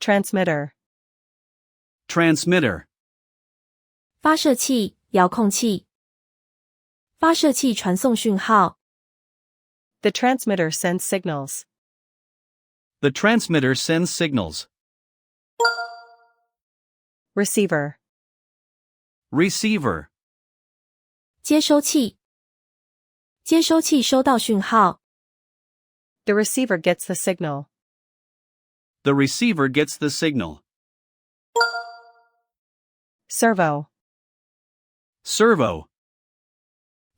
Transmitter. Transmitter. 发射器、遙控器。发射器傳送訊號。The transmitter sends signals. The transmitter sends signals. Receiver. Receiver. 接收器。接收器收到訊號。The receiver gets the signal. The receiver gets the signal. Servo. Servo.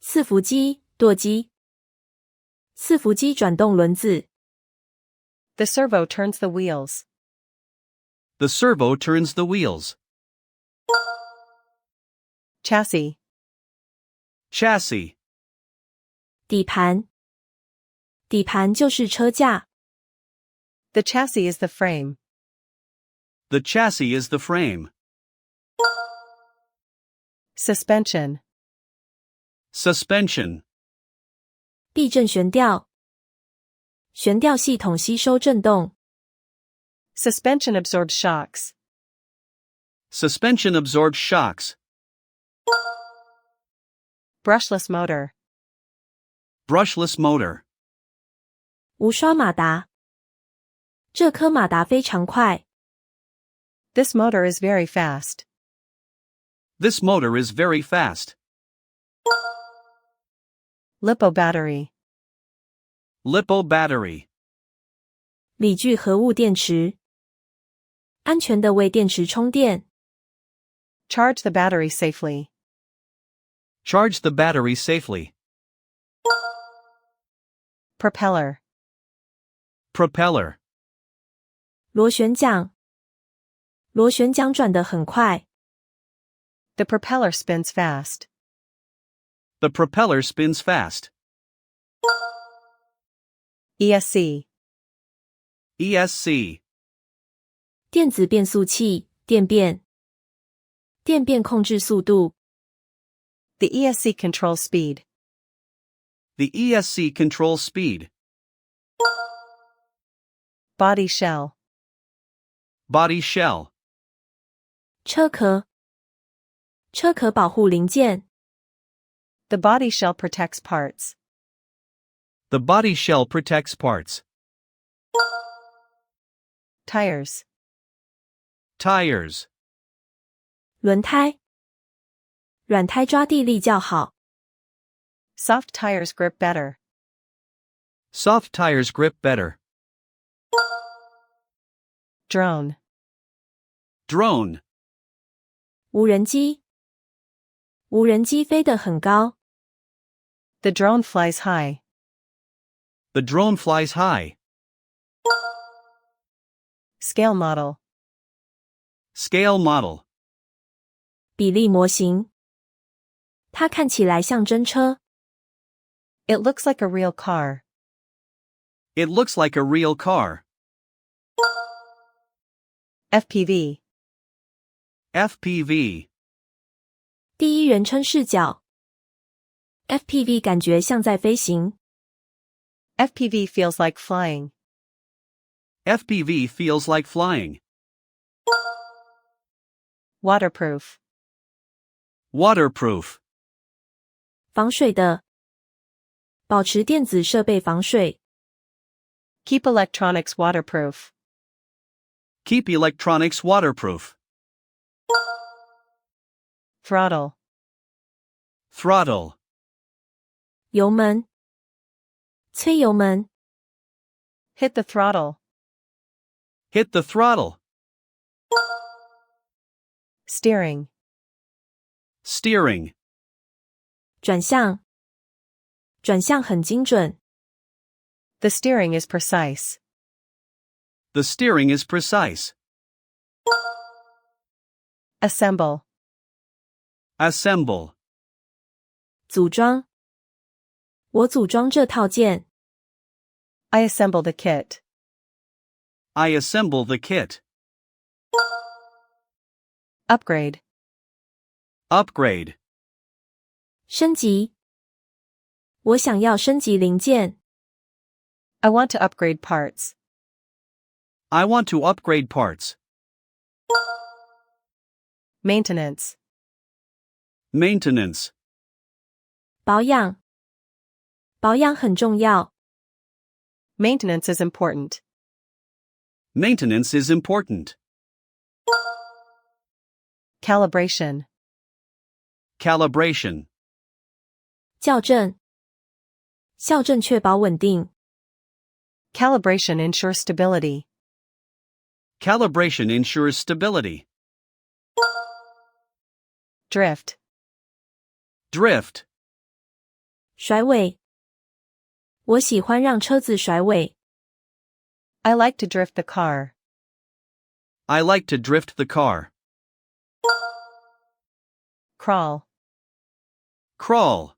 伺服機、舵機。伺服機轉動輪子。The servo turns the wheels. The servo turns the wheels. Chassis. Chassis. 底盤。底盤就是車架。The chassis is the frame. The chassis is the frame. Suspension. Suspension. 避震懸吊。懸吊系統吸收震動。Suspension absorbs shocks. Suspension absorbs shocks. Brushless motor. Brushless motor. 無刷馬達。這顆馬達非常快。This motor is very fast. This motor is very fast. Lipo battery. Lipo battery. 锂聚合物電池。安全地為電池充電。Charge the battery safely. Charge the battery safely. Propeller. Propeller. 螺旋桨。螺旋桨轉得很快。The propeller spins fast. The propeller spins fast. ESC. ESC. 電子變速器，電變。電變控制速度。The ESC controls speed. The ESC controls speed. Body shell. Body shell. 車殼。車殼保護零件。The body shell protects parts. The body shell protects parts. Tires. Tires. 輪胎。軟胎抓地力較好。Soft tires grip better. Soft tires grip better. Drone. Drone. 無人機。無人機飛得很高。The drone flies high. The drone flies high. Scale model. Scale model. 比例模型。它看起來像真車。It looks like a real car. It looks like a real car. FPV. FPV. 第一人稱視角。FPV 感覺像在飛行。FPV feels like flying. FPV feels like flying. Waterproof. Waterproof. 防水的。保持電子設備防水。Keep electronics waterproof. Keep electronics waterproof. Throttle. Throttle. 油門。催油門。Hit the throttle. Hit the throttle. Steering. Steering. 轉向。轉向很精準。The steering is precise. The steering is precise. Assemble. Assemble. 組裝。我組裝這套件。I assemble the kit. I assemble the kit. Upgrade. Upgrade. 升級。我想要升級零件。I want to upgrade parts. I want to upgrade parts. Maintenance. Maintenance. 保养。保养很重要。Maintenance is important. Maintenance is important. Calibration. Calibration. 校正。校正確保穩定。Calibration ensures stability. Calibration ensures stability. Drift. Drift. 甩尾。我喜歡讓車子甩尾。I like to drift the car. I like to drift the car. Crawl. Crawl.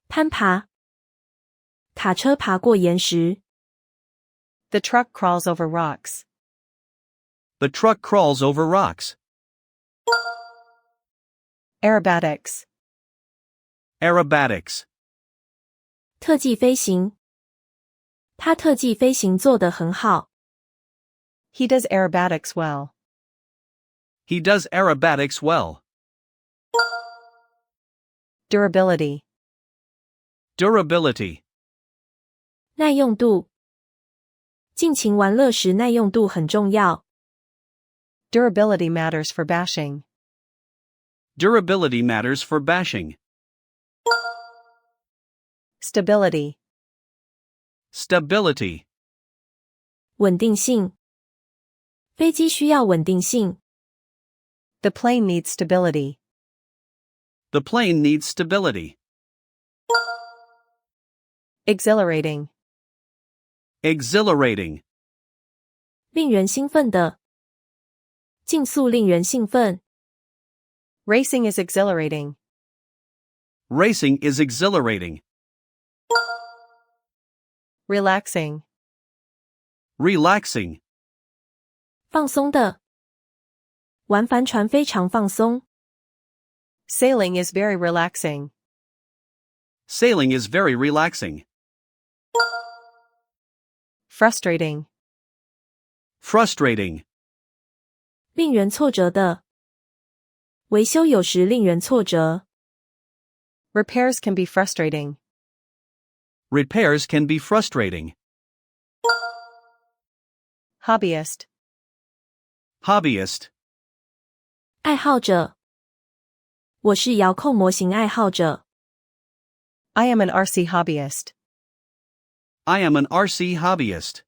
攀爬。卡車爬過岩石。The truck crawls over rocks. The truck crawls over rocks. Aerobatics. Aerobatics. 特技飛行。他特技飛行做得很好。He does aerobatics well. He does aerobatics well. Durability. Durability. 耐用度。盡情玩樂時耐用度很重要。Durability matters for bashing. Durability matters for bashing. Stability. Stability. 穩定性。飛機需要穩定性。The plane needs stability. The plane needs stability. Exhilarating. Exhilarating. 令人興奮的。競速令人興奮。Racing is exhilarating. Racing is exhilarating. Relaxing. Relaxing. 放鬆的。玩帆船非常放鬆。Sailing is very relaxing. Sailing is very relaxing. Frustrating. Frustrating. 令人挫折的。維修有時令人挫折。Repairs can be frustrating. Repairs can be frustrating. Hobbyist. Hobbyist. 愛好者。我是遙控模型愛好者。I am an RC hobbyist. I am an RC hobbyist.